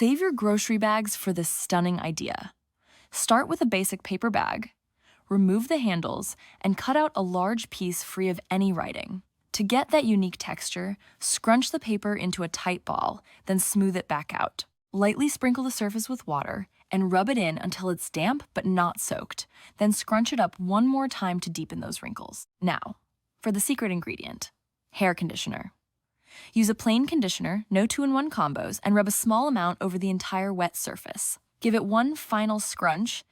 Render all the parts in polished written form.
Save your grocery bags for this stunning idea. Start with a basic paper bag. Remove the handles and cut out a large piece free of any writing. To get that unique texture, scrunch the paper into a tight ball, then smooth it back out. Lightly sprinkle the surface with water and rub it in until it's damp but not soaked. Then scrunch it up one more time to deepen those wrinkles. Now, for the secret ingredient, hair conditioner. Use a plain conditioner, no 2-in-1 combos, and rub a small amount over the entire wet surface. Give it one final scrunch,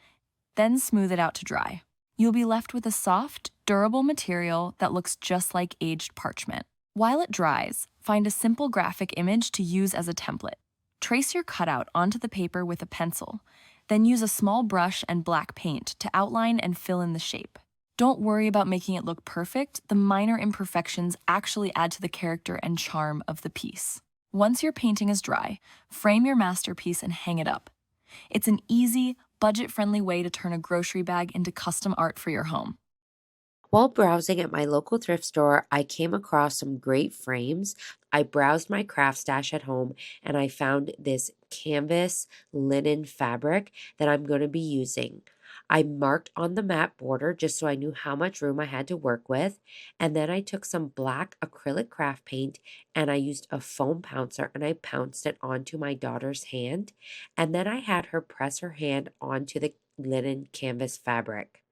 then smooth it out to dry. You'll be left with a soft, durable material that looks just like aged parchment. While it dries, find a simple graphic image to use as a template. Trace your cutout onto the paper with a pencil, then use a small brush and black paint to outline and fill in the shape. Don't worry about making it look perfect. The minor imperfections actually add to the character and charm of the piece. Once your painting is dry, frame your masterpiece and hang it up. It's an easy, budget-friendly way to turn a grocery bag into custom art for your home. While browsing at my local thrift store, I came across some great frames. I browsed my craft stash at home and I found this canvas linen fabric that I'm going to be using. I marked on the matte border just so I knew how much room I had to work with. And then I took some black acrylic craft paint and I used a foam pouncer and I pounced it onto my daughter's hand. And then I had her press her hand onto the linen canvas fabric.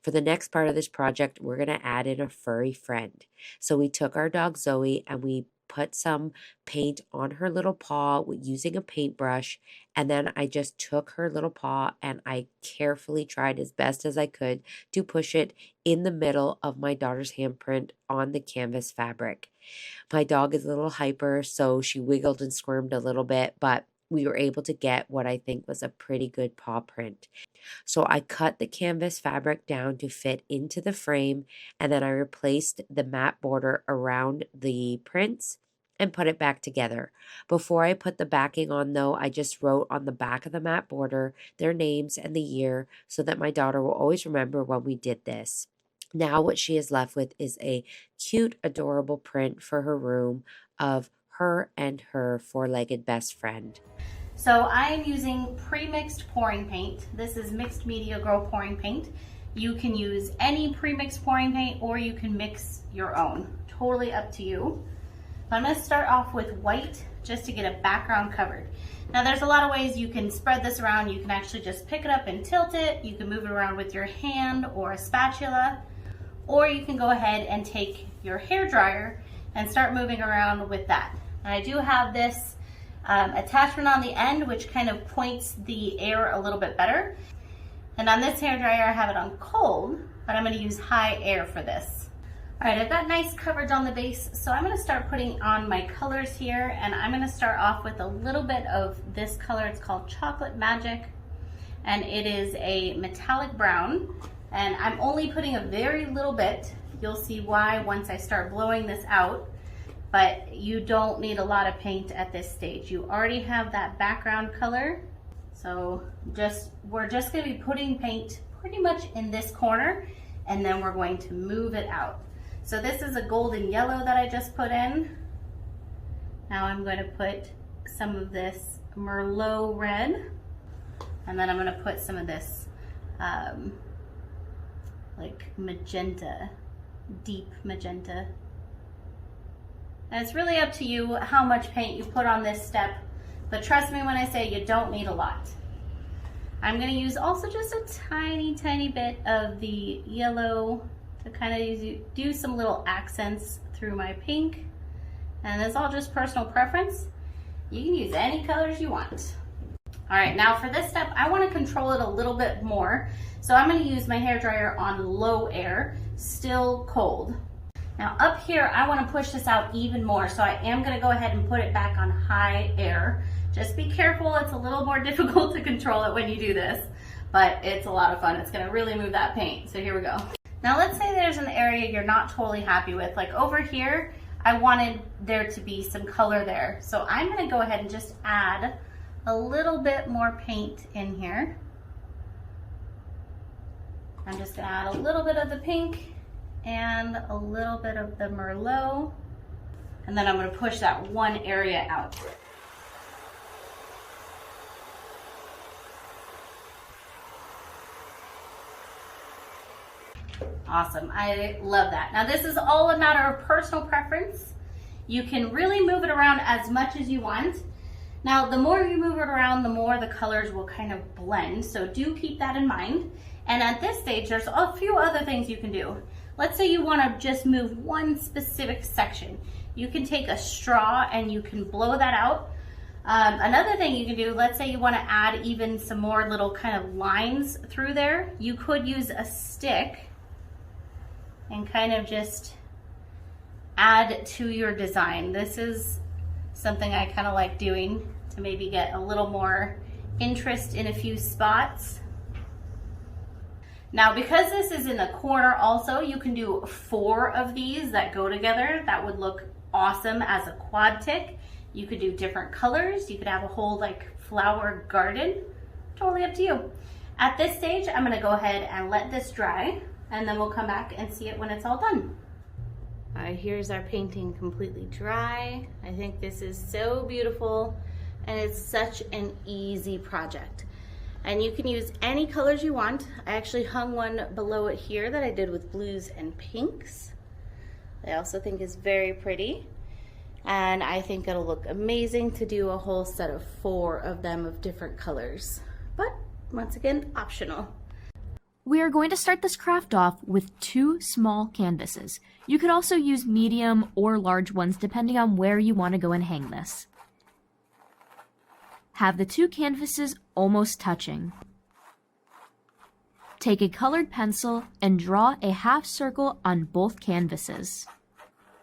For the next part of this project, we're going to add in a furry friend. So we took our dog Zoe and we put some paint on her little paw using a paintbrush. And then I just took her little paw and I carefully tried as best as I could to push it in the middle of my daughter's handprint on the canvas fabric. My dog is a little hyper, so she wiggled and squirmed a little bit, but we were able to get what I think was a pretty good paw print. So I cut the canvas fabric down to fit into the frame, and then I replaced the matte border around the prints and put it back together. Before I put the backing on though, I just wrote on the back of the matte border their names and the year so that my daughter will always remember when we did this. Now what she is left with is a cute, adorable print for her room of her and her four-legged best friend. So I am using pre-mixed pouring paint. This is Mixed Media Grow pouring paint. You can use any pre-mixed pouring paint or you can mix your own. Totally up to you. I'm going to start off with white just to get a background covered. Now there's a lot of ways you can spread this around. You can actually just pick it up and tilt it. You can move it around with your hand or a spatula, or you can go ahead and take your hair dryer and start moving around with that. And I do have this attachment on the end which kind of points the air a little bit better. And on this hair dryer I have it on cold, but I'm going to use high air for this. Alright, I've got nice coverage on the base, so I'm going to start putting on my colors here, and I'm going to start off with a little bit of this color. It's called Chocolate Magic, and it is a metallic brown, and I'm only putting a very little bit. You'll see why once I start blowing this out. But you don't need a lot of paint at this stage. You already have that background color. So we're just gonna be putting paint pretty much in this corner, and then we're going to move it out. So this is a golden yellow that I just put in. Now I'm going to put some of this Merlot red, and then I'm gonna put some of this like magenta, deep magenta. And it's really up to you how much paint you put on this step, but trust me when I say you don't need a lot. I'm going to use also just a tiny bit of the yellow to kind of do some little accents through my pink. And it's all just personal preference. You can use any colors you want. All right, now for this step, I want to control it a little bit more. So I'm going to use my hairdryer on low air, still cold. Now up here, I want to push this out even more, so I am going to go ahead and put it back on high air. Just be careful, it's a little more difficult to control it when you do this, but it's a lot of fun. It's going to really move that paint, so here we go. Now let's say there's an area you're not totally happy with, like over here, I wanted there to be some color there. So I'm going to go ahead and just add a little bit more paint in here. I'm just going to add a little bit of the pink and a little bit of the Merlot, and then I'm going to push that one area out. Awesome, I love that. Now this is all a matter of personal preference. You can really move it around as much as you want. Now, the more you move it around, the more the colors will kind of blend. So do keep that in mind. And at this stage, there's a few other things you can do. Let's say you want to just move one specific section. You can take a straw and you can blow that out. Another thing you can do, let's say you want to add even some more little kind of lines through there. You could use a stick and kind of just add to your design. This is something I kind of like doing to maybe get a little more interest in a few spots. Now, because this is in the corner also, you can do 4 of these that go together. That would look awesome as a quad tick. You could do different colors. You could have a whole like flower garden. Totally up to you. At this stage, I'm gonna go ahead and let this dry, and then we'll come back and see it when it's all done. Here's our painting completely dry. I think this is so beautiful, and it's such an easy project. And you can use any colors you want. I actually hung one below it here that I did with blues and pinks. I also think is very pretty. And I think it'll look amazing to do a whole set of 4 of them of different colors. But once again, optional. We are going to start this craft off with 2 small canvases. You could also use medium or large ones depending on where you want to go and hang this. Have the 2 canvases almost touching. Take a colored pencil and draw a half circle on both canvases.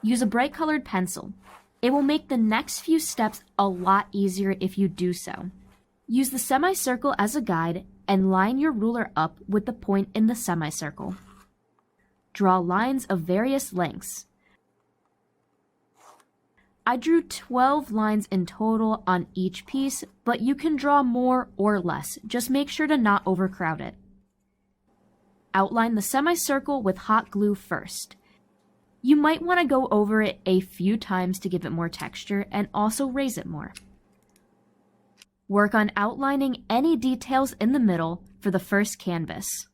Use a bright colored pencil. It will make the next few steps a lot easier if you do so. Use the semicircle as a guide and line your ruler up with the point in the semicircle. Draw lines of various lengths. I drew 12 lines in total on each piece, but you can draw more or less. Just make sure to not overcrowd it. Outline the semicircle with hot glue first. You might want to go over it a few times to give it more texture and also raise it more. Work on outlining any details in the middle for the first canvas.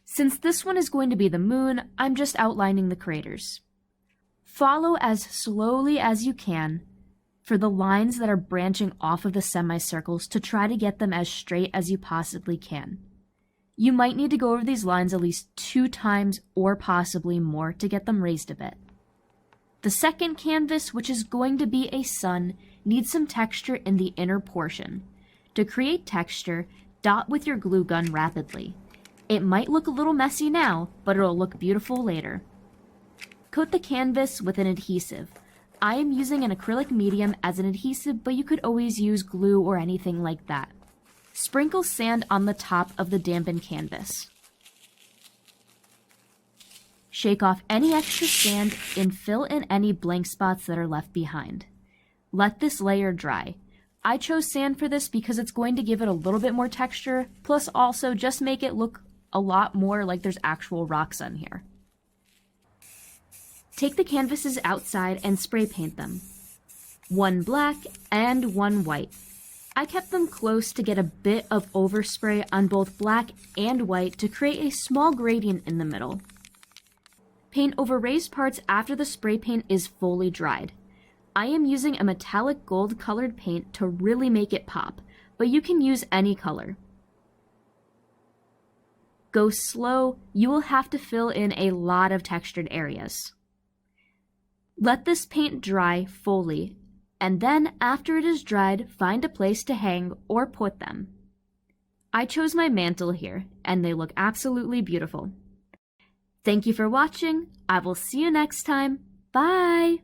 Since this one is going to be the moon, I'm just outlining the craters. Follow as slowly as you can for the lines that are branching off of the semicircles to try to get them as straight as you possibly can. You might need to go over these lines at least 2 times or possibly more to get them raised a bit. The second canvas, which is going to be a sun, needs some texture in the inner portion. To create texture, dot with your glue gun rapidly. It might look a little messy now, but it'll look beautiful later. Coat the canvas with an adhesive. I am using an acrylic medium as an adhesive, but you could always use glue or anything like that. Sprinkle sand on the top of the dampened canvas. Shake off any extra sand and fill in any blank spots that are left behind. Let this layer dry. I chose sand for this because it's going to give it a little bit more texture, plus also just make it look a lot more like there's actual rocks on here. Take the canvases outside and spray paint them. 1 black and 1 white. I kept them close to get a bit of overspray on both black and white to create a small gradient in the middle. Paint over raised parts after the spray paint is fully dried. I am using a metallic gold colored paint to really make it pop, but you can use any color. Go slow, you will have to fill in a lot of textured areas. Let this paint dry fully, and then after it is dried, find a place to hang or put them. I chose my mantle here, and they look absolutely beautiful. Thank you for watching. I will see you next time. Bye!